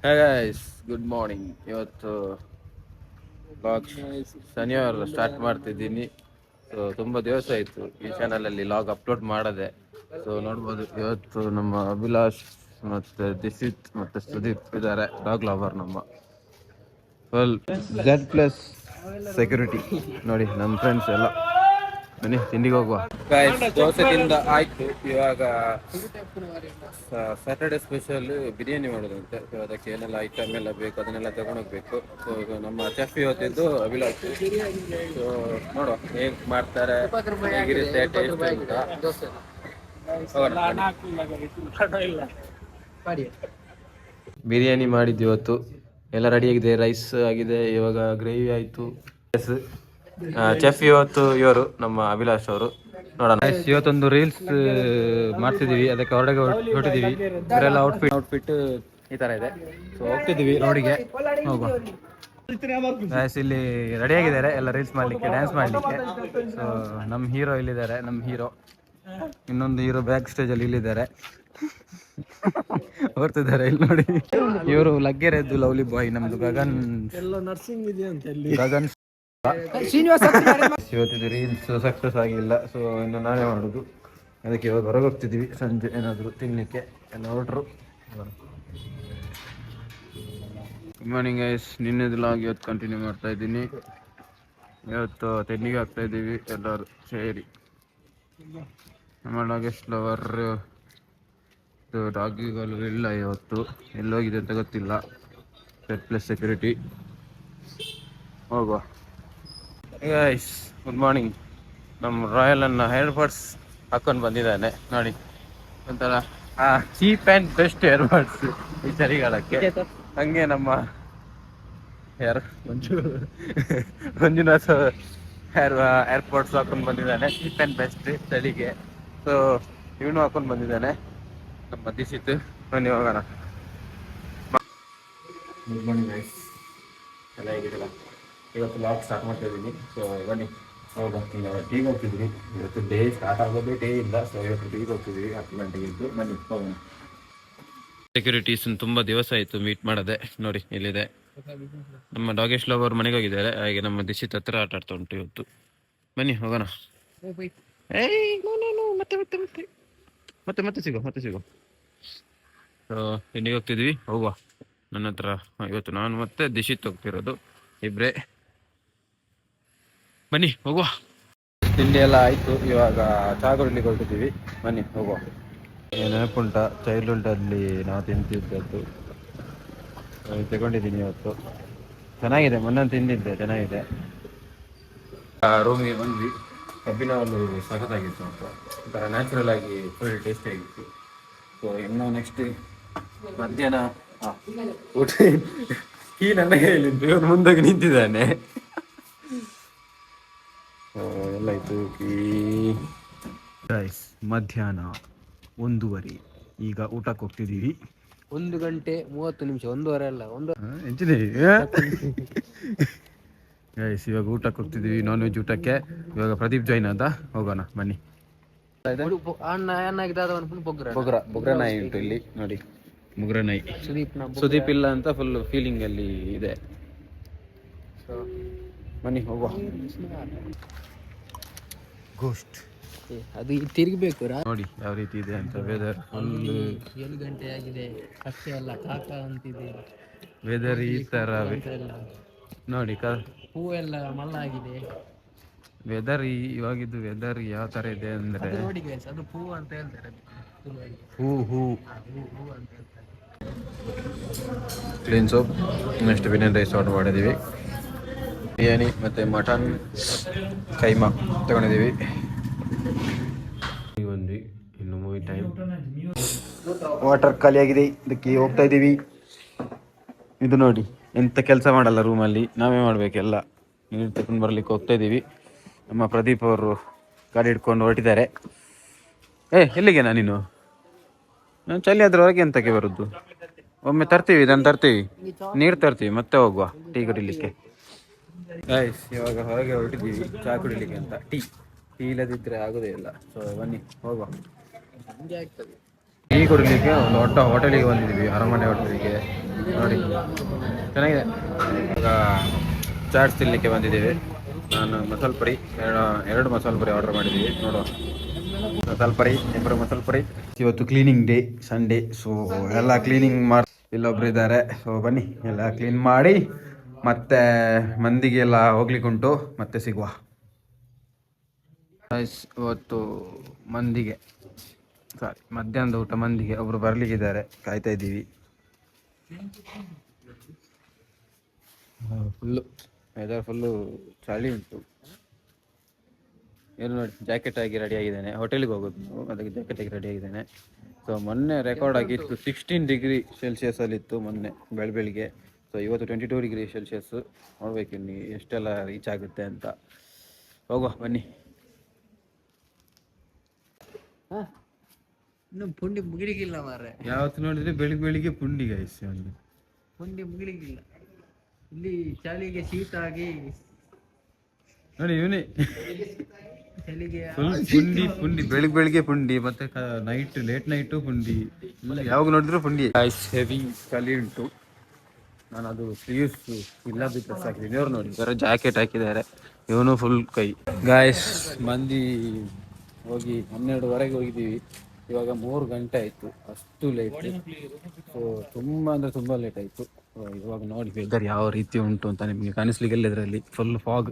ಹೇ guys, good morning. ಇವತ್ತು log ಶನಿವಾರ start ಮಾಡ್ತಿದ್ದೀನಿ. ಸೊ ತುಂಬ ದಿವಸ ಆಯಿತು ಈ ಚಾನಲಲ್ಲಿ ಲಾಗ್ ಅಪ್ಲೋಡ್ ಮಾಡದೆ. ಸೊ ನೋಡ್ಬೋದು, ಇವತ್ತು ನಮ್ಮ ಅಭಿಲಾಷ್ ಮತ್ತು ದಿಶಿತ್ ಮತ್ತು ಸುದೀಪ್ ಇದ್ದಾರೆ. ಡಾಗ್ ಲವರ್ ನಮ್ಮ ಫುಲ್ Z+ ಸೆಕ್ಯೂರಿಟಿ. ನೋಡಿ ನಮ್ಮ ಫ್ರೆಂಡ್ಸ್ ಎಲ್ಲ. ಬನ್ನಿ ತಿಂಡಿಗೆ ಹೋಗುವ. ದೋಸೆ ತಿಂದ ಆಯ್ತು. ಇವಾಗ ಸ್ಯಾಟರ್ಡೆ ಸ್ಪೆಷಲ್ ಬಿರಿಯಾನಿ ಮಾಡೋದಂತೆ. ಸೊ ಅದಕ್ಕೆ ಏನೆಲ್ಲ ಐಟಮ್ ಎಲ್ಲ ಬೇಕು ಅದನ್ನೆಲ್ಲ ತಗೊಂಡೋಗ್ಬೇಕು. ಸೊ ಇದು ನಮ್ಮ ಚೆಫ್ ಇವತ್ತಿದ್ದು ಅಭಿಲಾಷ್. ಸೊ ನೋಡುವ ಹೇಗೆ ಮಾಡ್ತಾರೆ, ಹೇಗಿರುತ್ತೆ ಟೇಸ್ಟ್ ಅಂತ. ಬಿರಿಯಾನಿ ಮಾಡಿದ್ದು ಇವತ್ತು. ಎಲ್ಲ ರೆಡಿ ಆಗಿದೆ, ರೈಸ್ ಆಗಿದೆ, ಇವಾಗ ಗ್ರೇವಿ ಆಯಿತು. ಚೆಫ್ ಇವತ್ತು ಇವರು ನಮ್ಮ ಅಭಿಲಾಷ್ ಅವರು. ನೋಡೋಣ, ಇವತ್ತೊಂದು ರೀಲ್ಸ್ ಮಾಡ್ತಿದ್ದೀವಿ, ಅದಕ್ಕೆ ಹೊರಗೆ ಹೊರಟಿದ್ದೀವಿ. ಇವರೆಲ್ಲ ಔಟ್ಫಿಟ್ ಈ ಥರ ಇದೆ. ಸೊ ಹೋಗ್ತಿದ್ದೀವಿ ರೋಡಿಗೆ, ಹೋಗುವ. ಇಲ್ಲಿ ರೆಡಿ ಆಗಿದ್ದಾರೆ ಎಲ್ಲ ರೀಲ್ಸ್ ಮಾಡಲಿಕ್ಕೆ, ಡ್ಯಾನ್ಸ್ ಮಾಡಲಿಕ್ಕೆ. ಸೊ ನಮ್ಮ ಹೀರೋ ಇಲ್ಲಿದ್ದಾರೆ, ನಮ್ಮ ಹೀರೋ. ಇನ್ನೊಂದು ಹೀರೋ ಬ್ಯಾಕ್ ಸ್ಟೇಜಲ್ಲಿ ಇಲ್ಲಿದ್ದಾರೆ, ಓಡ್ತಿದ್ದಾರೆ ಇಲ್ಲಿ ನೋಡಿ. ಇವರು ಲಗ್ಗೆರೆದ್ದು ಲವ್ಲಿ ಬಾಯ್, ನಮ್ದು ಗಗನ್. ಗಗನ್ ಇವತ್ತಿದ್ದು ರೀಲ್ಸ್ ಸಕ್ಸಸ್ ಆಗಿಲ್ಲ. ಸೊ ಇನ್ನು ನಾನೇ ಮಾಡೋದು. ಅದಕ್ಕೆ ಇವಾಗ ಹೊರಗೆ ಹೋಗ್ತಿದ್ದೀವಿ, ಸಂಜೆ ಏನಾದರೂ ತಿನ್ನಲಿಕ್ಕೆ ಎಲ್ಲ ಹೊರಟರು. ಗುಡ್ ಮಾರ್ನಿಂಗ್ ಗೈಸ್, ನಿನ್ನೆದು ಲಾಗ್ ಇವತ್ತು ಕಂಟಿನ್ಯೂ ಮಾಡ್ತಾ ಇದ್ದೀನಿ. ಇವತ್ತು ತೆನ್ನಿಗೆ ಹಾಕ್ತಾ ಇದ್ದೀವಿ ಎಲ್ಲರೂ ಸೇರಿ. ನಮ್ಮ ಡಾಗೆಸ್ಟ್ ಲವರ್ ಡಾಗಿಗಳು ಇಲ್ಲ ಇವತ್ತು, ಎಲ್ಲೋಗಿದೆ ಅಂತ ಗೊತ್ತಿಲ್ಲ. Z+ security. ಹೋಗುವ ಗೈಸ್. Good morning. ನಮ್ಮ ರಾಯಲ್ ಅನ್ನ ಏರ್ಬಡ್ಸ್ ಹಾಕೊಂಡು ಬಂದಿದ್ದಾನೆ ನೋಡಿ. ಒಂಥರ ಚೀಪ್ ಆ್ಯಂಡ್ ಬೆಸ್ಟ್ ಏರ್ಬಡ್ಸ್ ಈ ಚಳಿಗಾಲಕ್ಕೆ. ಹಂಗೆ ನಮ್ಮ ಮಂಜುನಾಥ್ ಏರ್ಪೋರ್ಟ್ಸ್ ಹಾಕೊಂಡು ಬಂದಿದ್ದಾನೆ, ಚೀಪ್ ಆ್ಯಂಡ್ ಬೆಸ್ಟ್ ಚಳಿಗೆ. ಸೊ ಇವನು ಹಾಕೊಂಡು ಬಂದಿದ್ದಾನೆ ನಮ್ಮ ದಿಶಿತ್. ಬನ್ನಿ ಹೋಗೋಣ. ಗುಡ್ ಮಾರ್ನಿಂಗ್ ಗೈಸ್, ಎಲ್ಲ ಹೇಗಿದ್ದೀರಾ? ಇವತ್ತು ಲಾಗ್ ಸ್ಟಾರ್ಟ್ ಮಾಡ್ತಾ ಇದ್ದೀನಿ. ಸೊ ಬನ್ನಿ ಹೌದಾ, ಟೀಗೆ ಹೋಗ್ತಿದ್ವಿ. ಇವತ್ತು ಡೇ ಸ್ಟಾರ್ಟ್ ಆಗೋದೇ ಡೇ ಇಲ್ಲ. ಸೊ ಇವತ್ತು ಟೀಗೆ ಹೋಗ್ತಿದ್ವಿ 10 ಗಂಟೆಗೆ ಇದ್ದು. ಬನ್ನಿ ಹೋಗೋಣ. ಸೆಕ್ಯೂರಿಟೀಸ್ ತುಂಬ ದಿವಸ ಆಯಿತು ಮೀಟ್ ಮಾಡದೆ. ನೋಡಿ ಇಲ್ಲಿದೆ ನಮ್ಮ ಡಾಗೆಸ್ಟ್ ಲವರ್, ಮನೆಗೆ ಹೋಗಿದ್ದಾರೆ. ಹಾಗೆ ನಮ್ಮ ದಿಶಿತ್ ಹತ್ರ ಆಟ ಆಡ್ತಾ ಉಂಟು ಇವತ್ತು. ಬನ್ನಿ ಹೋಗೋಣ. ಮತ್ತೆ ಮತ್ತೆ ಮತ್ತೆ ಮತ್ತೆ ಮತ್ತೆ ಸಿಗೋ, ಮತ್ತೆ ಸಿಗೋ. ಸೊ ತಿಂಡಿಗೆ ಹೋಗ್ತಿದ್ವಿ, ಹೋಗುವ. ನನ್ನ ಹತ್ರ ಇವತ್ತು ನಾನು ಮತ್ತೆ ದಿಶಿತ್ ಹೋಗ್ತಿರೋದು, ಇಬ್ಬರೇ. ಬನ್ನಿ ಹೋಗುವ. ತಿಂಡಿ ಎಲ್ಲ ಆಯಿತು, ಇವಾಗ ಚಹಾ ಕುಡಿಲಿಕ್ಕೆ ಹೊರಟಿದ್ದೀವಿ. ಬನ್ನಿ ಹೋಗುವ. ನೆನಪುಂಟ ಚೈಲ್ಡ್ಹುಡ್ಡಲ್ಲಿ ನಾವು ತಿಂತಿದ್ದದ್ದು, ತಗೊಂಡಿದ್ದೀನಿ ಇವತ್ತು. ಚೆನ್ನಾಗಿದೆ, ಮೊನ್ನೆ ತಿಂದಿದ್ದೆ, ಚೆನ್ನಾಗಿದೆ. ರೂಮಿಗೆ ಬಂದ್ವಿ. ಕಬ್ಬಿನ ಹಾಲು ಸಖತ್ತಾಗಿತ್ತು ಅಂತ, ಒಂಥರ ನ್ಯಾಚುರಲ್ ಆಗಿ ಫುಲ್ ಟೇಸ್ಟಿ ಆಗಿತ್ತು. ಸೊ ಇನ್ನು ನೆಕ್ಸ್ಟ್ ಮಧ್ಯಾಹ್ನ ಊಟ ಈ ನನ್ನ ಹೇಳಿದ್ದು, ಇವ್ರು ಮುಂದಾಗಿ ನಿಂತಿದ್ದಾನೆ. ಎಲ್ಲ ಇತ್ತು ಗೈಸ್. ಮಧ್ಯಾಹ್ನ 1:30, ಈಗ ಊಟಕ್ಕೆ ಹೋಗ್ತಿದ್ದೀವಿ. 1:30 1:30 ಅಲ್ಲ, ಗೈಸ್ ಇವಾಗ ಊಟಕ್ಕೆ ಹೋಗ್ತಿದ್ದೀವಿ, ನಾನ್ ವೆಜ್ ಊಟಕ್ಕೆ. ಇವಾಗ ಪ್ರದೀಪ್ ಜಾಯ್ನ್ ಆದ, ಹೋಗೋಣ ಬನ್ನಿ. ಬೊಗ್ರ ನಾಯಿ ಉಂಟು ಇಲ್ಲಿ ನೋಡಿ, ಮುಗ್ರ ನಾಯಿ. ಸುದೀಪ್ ಇಲ್ಲ ಅಂತ ಫುಲ್ ಫೀಲಿಂಗ್ ಅಲ್ಲಿ ಇದೆ. ಬನ್ನಿ ಹೋಗುವ. ಗೋಸ್ಟ್ ಅದು ತಿರುಗಬೇಕು ನೋಡಿ ಯಾವ ರೀತಿ ಇದೆ ಅಂತ. ವೆದರ್ ಫುಲ್ 7 ಗಂಟೆ ಆಗಿದೆ, ಕಷ್ಟೇ ಅಲ್ಲ ಕಾಕ ಅಂತಿದೆ. ವೆದರ್ ಈ ತರ ನೋಡಿ, ಹೂವೆಲ್ಲ ಮಲ್ಲಾಗಿದೆ. ವೆದರ್ ಇವಾಗಿದ್ದು ವೆದರ್ ಯಾವ ತರ ಇದೆ ಅಂದ್ರೆ, ನೋಡಿ ಗೈಸ್, ಅದು ಹೂ ಅಂತ ಹೇಳ್ತಾರೆ. ಹೂ ಹೂ ಅಂತ ಹೇಳ್ತಾರೆ. Clean soap. Next biryani rice order ಮಾಡಿದ್ದೀವಿ. ಬಿರಿಯಾನಿ ಮತ್ತು ಮಟನ್ ಕೈಮಾ ತಗೊಂಡಿದ್ದೀವಿ. ಬಂದ್ವಿ, ಇನ್ನು ಮೂವಿ ಟೈಮ್. ವಾಟರ್ ಖಾಲಿಯಾಗಿದೆ, ಇದಕ್ಕೆ ಹೋಗ್ತಾ ಇದ್ದೀವಿ. ಇದು ನೋಡಿ, ಎಂಥ ಕೆಲಸ ಮಾಡಲ್ಲ ರೂಮಲ್ಲಿ, ನಾವೇ ಮಾಡಬೇಕೆಲ್ಲ. ನೀರು ತಗೊಂಡು ಬರ್ಲಿಕ್ಕೆ ಹೋಗ್ತಾ ಇದ್ದೀವಿ. ನಮ್ಮ ಪ್ರದೀಪ್ ಅವರು ಗಾಡಿ ಹಿಡ್ಕೊಂಡು ಹೊರಟಿದ್ದಾರೆ. ಎಲ್ಲಿಗೆ ನೀನು? ನಾನು ಚಳಿ ಆದ್ರೆ ಹೊರಗೆ ಎಂತಕ್ಕೆ ಬರೋದು? ಒಮ್ಮೆ ತರ್ತೀವಿ, ಇದನ್ನು ತರ್ತೀವಿ, ನೀರು ತರ್ತೀವಿ, ಮತ್ತೆ ಹೋಗುವ ಟೀ ಕುಡಿಲಿಕ್ಕೆ. ಗೈಸ್ ಇವಾಗ ಹೊರಗೆ ಹೊರಟಿದ್ದೀವಿ ಚಹಾ ಕುಡಿಲಿಕ್ಕೆ ಅಂತ. ಟೀ ಇಲ್ಲದಿದ್ದರೆ ಆಗೋದೇ ಇಲ್ಲ. ಸೊ ಬನ್ನಿ ಹೋಗುವ. ಟೀ ಕುಡಿಲಿಕ್ಕೆ ಒಂದು ದೊಡ್ಡ ಹೋಟೆಲಿಗೆ ಬಂದಿದ್ದೀವಿ, ಅರಮನೆ ಹೋಟೆಲಿಗೆ. ನೋಡಿ ಚೆನ್ನಾಗಿದೆ. ಈಗ ಚಾಟ್ಸ್ ತಿನ್ನಲಿಕ್ಕೆ ಬಂದಿದ್ದೀವಿ. ನಾನು ಮಸಾಲೆ ಪುರಿ ಎರಡು ಮಸಾಲೆ ಪುರಿ ಆರ್ಡರ್ ಮಾಡಿದ್ದೀವಿ. ನೋಡುವ, ಮಸಾಲೆ ಪುರಿ, ಇಬ್ಬರು ಮಸಾಲೆ ಪುರಿ. ಇವತ್ತು ಕ್ಲೀನಿಂಗ್ ಡೇ, ಸಂಡೇ. ಸೊ ಎಲ್ಲ ಕ್ಲೀನಿಂಗ್ ಮಾಡಿ, ಇಲ್ಲೊಬ್ರು ಇದ್ದಾರೆ. ಸೊ ಬನ್ನಿ ಎಲ್ಲ ಕ್ಲೀನ್ ಮಾಡಿ ಮತ್ತೆ ಮಂದಿಗೆಲ್ಲ ಹೋಗ್ಲಿಕ್ಕುಂಟು, ಮತ್ತೆ ಸಿಗುವ. ಇವತ್ತು ಮಂದಿಗೆ, ಸಾರಿ ಮಧ್ಯಾಹ್ನದ ಊಟ ಮಂದಿಗೆ ಒಬ್ರು ಬರ್ಲಿಕ್ಕಿದ್ದಾರೆ, ಕಾಯ್ತಾ ಇದ್ದೀವಿ. ಫುಲ್ಲು ವೆದರ್ ಫುಲ್ಲು ಚಳಿ ಉಂಟು. ಏನು ನೋಡಿ, ಜಾಕೆಟ್ ಆಗಿ ರೆಡಿ ಆಗಿದ್ದೇನೆ. ಹೋಟೆಲಿಗೆ ಹೋಗೋದು ನಾವು, ಅದಕ್ಕೆ ಜಾಕೆಟ್ ಆಗಿ ರೆಡಿ ಆಗಿದ್ದೇನೆ. ಸೊ ಮೊನ್ನೆ ರೆಕಾರ್ಡ್ ಆಗಿತ್ತು 16 ಡಿಗ್ರಿ ಸೆಲ್ಸಿಯಸಲ್ಲಿತ್ತು ಮೊನ್ನೆ ಬೆಳಿಗ್ಗೆ. ಸೊ ಇವತ್ತು 22 ಡಿಗ್ರಿ ಸೆಲ್ಸಿಯಸ್. ನೋಡ್ಬೇಕು ಇನ್ನು ಎಷ್ಟೆಲ್ಲ ರೀಚ್ ಆಗುತ್ತೆ ಅಂತ. ಹೋಗುವ ಬನ್ನಿ. ಇನ್ನು ಪುಂಡಿ ಮುಗಿಲಿಕ್ಕಿಲ್ಲ ಮಾರ್ರೆ. ಯಾವತ್ತು ನೋಡಿದ್ರೆ ಬೆಳಿಗ್ಗೆ ಪುಂಡಿ ಗೈಸ್, ಪುಂಡಿ ಮುಗಿಲಿಕ್ಕಿಲ್ಲ. ಇಲ್ಲಿ ಚಳಿಗೆ ಶೀತ ಆಗಿ ನೋಡಿ ಇವನೇ ಚಳಿಗೆ ಪುಂಡಿ ಬೆಳಿಗ್ಗೆ ಪುಂಡಿ, ಮತ್ತೆ ನೈಟ್ ಲೇಟ್ ನೈಟು ಪುಂಡಿ, ಯಾವಾಗ ನೋಡಿದ್ರು ಪುಂಡಿ. ಹೆವಿ ಚಳಿ ಉಂಟು. ನಾನು ಅದು ಸ್ಲೀವ್ಸ್ ಇಲ್ಲದ ಡ್ರೆಸ್ ಹಾಕಿದ್ದೀನಿ. ಇವ್ರು ನೋಡಿ ಬರೋ ಜಾಕೆಟ್ ಹಾಕಿದ್ದಾರೆ, ಇವನು ಫುಲ್ ಕೈ. ಗಾಯ್ಸ್ ಮಂದಿ ಹೋಗಿ 12ವರೆಗೆ ಹೋಗಿದ್ದೀವಿ. ಇವಾಗ 3 ಗಂಟೆ ಆಯಿತು, ಅಷ್ಟು ಲೇಟ್. ಸೊ ತುಂಬ ಅಂದರೆ ತುಂಬ ಲೇಟ್ ಆಯಿತು. ಇವಾಗ ನೋಡಿ ವೆದರ್ ಯಾವ ರೀತಿ ಉಂಟು ಅಂತ ನಿಮಗೆ ಕಾಣಿಸ್ಲಿಕ್ಕೆ ಇದರಲ್ಲಿ ಫುಲ್ ಫಾಗ್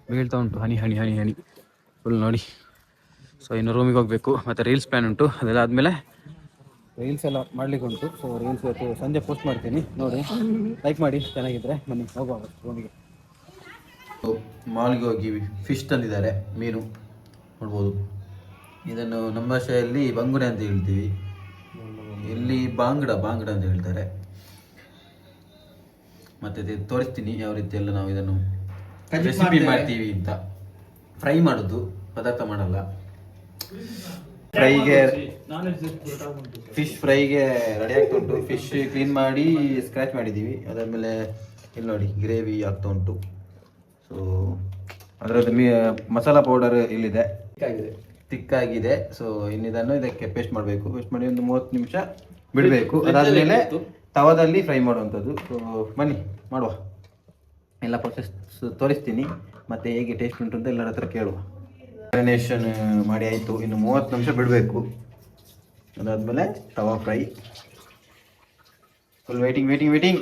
ಬೀಳ್ತಾ ಉಂಟು, ಹನಿ ಹನಿ ಹನಿ ಹನಿ ಫುಲ್ ನೋಡಿ. ಸೊ ಇನ್ನು ರೂಮಿಗೆ ಹೋಗಬೇಕು, ಮತ್ತು ರೀಲ್ಸ್ ಪ್ಲ್ಯಾನ್ ಉಂಟು. ಅದೆಲ್ಲ ಆದಮೇಲೆ ರೀಲ್ಸ್ ಎಲ್ಲ ಮಾಡ್ಲಿಕ್ಕೆ ಉಂಟು. ಸೊ ರೀಲ್ಸ್ ಇವತ್ತು ಸಂಜೆ ಪೋಸ್ಟ್ ಮಾಡ್ತೀನಿ, ನೋಡಿ ಲೈಕ್ ಮಾಡಿ. ಚೆನ್ನಾಗಿದ್ದರೆ ಬನ್ನಿ ಹೋಗುವ ರೂಮಿಗೆ. ಮಾಲ್ಗೆ ಹೋಗಿ ಫಿಶ್ ತಂದಿದ್ದಾರೆ, ಮೀನು ನೋಡ್ಬೋದು. ಇದನ್ನು ನಮ್ಮ ಭಾಷೆಯಲ್ಲಿ ಬಂಗುಡೆ ಅಂತ ಹೇಳ್ತೀವಿ, ಇಲ್ಲಿ ಬಾಂಗಡ ಅಂತ ಹೇಳ್ತಾರೆ. ಮತ್ತೆ ತೋರಿಸ್ತೀನಿ ಯಾವ ರೀತಿ ಎಲ್ಲ ನಾವು ಇದನ್ನು ರೆಸಿಪಿ ಮಾಡ್ತೀವಿ ಅಂತ. ಫ್ರೈ ಮಾಡೋದು, ಪದಾರ್ಥ ಮಾಡಲ್ಲ. ಫ್ರೈಗೆ ಫಿಶ್ ಫ್ರೈಗೆ ರೆಡಿ ಆಗ್ತಾ ಉಂಟು. ಫಿಶ್ ಕ್ಲೀನ್ ಮಾಡಿ ಸ್ಕ್ರ್ಯಾಚ್ ಮಾಡಿದ್ದೀವಿ. ಅದಾದಮೇಲೆ ಇಲ್ಲಿ ನೋಡಿ ಗ್ರೇವಿ ಆಗ್ತಾ ಉಂಟು. ಸೊ ಅದರದ್ದು ಮಸಾಲ ಪೌಡರ್ ಇಲ್ಲಿದೆ, ತಿಕ್ಕಾಗಿದೆ. ಸೊ ಇನ್ನಿದನ್ನು ಇದಕ್ಕೆ ಪೇಸ್ಟ್ ಮಾಡಬೇಕು. ಪೇಸ್ಟ್ ಮಾಡಿ ಒಂದು 30 ನಿಮಿಷ ಬಿಡಬೇಕು. ಅದಾದಮೇಲೆ ತವಾದಲ್ಲಿ ಫ್ರೈ ಮಾಡುವಂಥದ್ದು. ಸೊ ಬನ್ನಿ ಮಾಡುವ, ಎಲ್ಲ ಪ್ರೊಸೆಸ್ ತೋರಿಸ್ತೀನಿ, ಮತ್ತು ಹೇಗೆ ಟೇಸ್ಟ್ ಉಂಟು ಅಂತ ಎಲ್ಲರ ಹತ್ರ ಕೇಳುವ. ಮ್ಯಾರಿನೇಷನ್ ಮಾಡಿ ಆಯಿತು, ಇನ್ನು 30 ನಿಮಿಷ ಬಿಡಬೇಕು. ಅದಾದಮೇಲೆ tawa fry. Full waiting.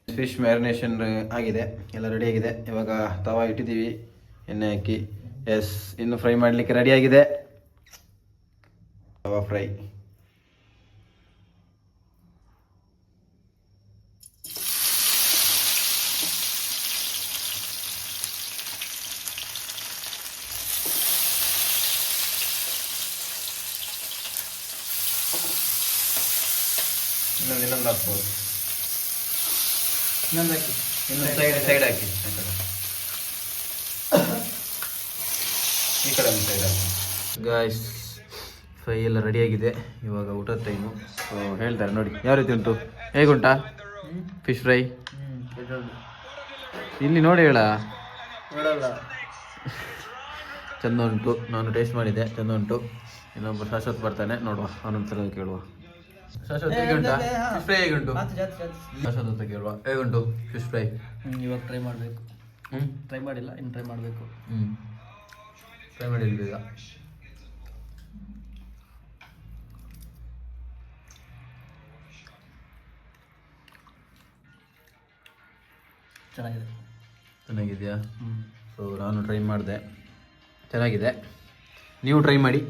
Fish marination ಆಗಿದೆ, ಎಲ್ಲ ರೆಡಿ ಆಗಿದೆ. ಇವಾಗ ತವಾ ಇಟ್ಟಿದ್ದೀವಿ, ಎಣ್ಣೆ ಹಾಕಿ. ಎಸ್, ಇನ್ನು ಫ್ರೈ ಮಾಡಲಿಕ್ಕೆ ರೆಡಿ ಆಗಿದೆ. ತವಾ ಫ್ರೈ. ಇನ್ನೊಂದು ಹಾಕ್ಬೋದು, ಸೈಡ್ ಹಾಕಿ. ಈ ಕಡೆ ಒಂದು ಸೈಡ್ ಹಾಕಿ. ಗಾಯ್ಸ್ ಫ್ರೈ ಎಲ್ಲ ರೆಡಿಯಾಗಿದೆ. ಇವಾಗ ಊಟದ ಟೈಮು. ಸೊ ಹೇಳ್ತಾರೆ ನೋಡಿ ಯಾವ ರೀತಿ ಉಂಟು, ಹೇಗುಂಟಾ ಫಿಶ್ ಫ್ರೈ. ಇಲ್ಲಿ ನೋಡಿ ಹೇಳಲ್ಲ, ಚಂದ ಉಂಟು. ನಾನು ಟೇಸ್ಟ್ ಮಾಡಿದ್ದೆ, ಚಂದ ಉಂಟು. ಇನ್ನೊಬ್ಬ ಶಾಶ್ವತ್ ಬರ್ತಾನೆ, ನೋಡುವ ಅವನೊಂದ್ಸಲ ಕೇಳುವ. ಶಾಶ್ವತ್ ಹೇಗುಂಟಾ ಫಿಶ್ ಫ್ರೈ? ಹೇಗುಂಟು ಶಾಶ್ವತ್ ಅಂತ ಕೇಳುವ, ಹೇಗುಂಟು ಫಿಶ್ ಫ್ರೈ? ಇವಾಗ ಟ್ರೈ ಮಾಡಬೇಕು. ಟ್ರೈ ಮಾಡಿಲ್ಲ, ಇನ್ನು ಟ್ರೈ ಮಾಡಬೇಕು. ಟ್ರೈ ಮಾಡಿಲ್ಲ ಈಗ. ಚೆನ್ನಾಗಿದೆಯಾ? ಸೊ ನಾನು ಟ್ರೈ ಮಾಡಿದೆ, ಚೆನ್ನಾಗಿದೆ. ನೀವು ಟ್ರೈ ಮಾಡಿ.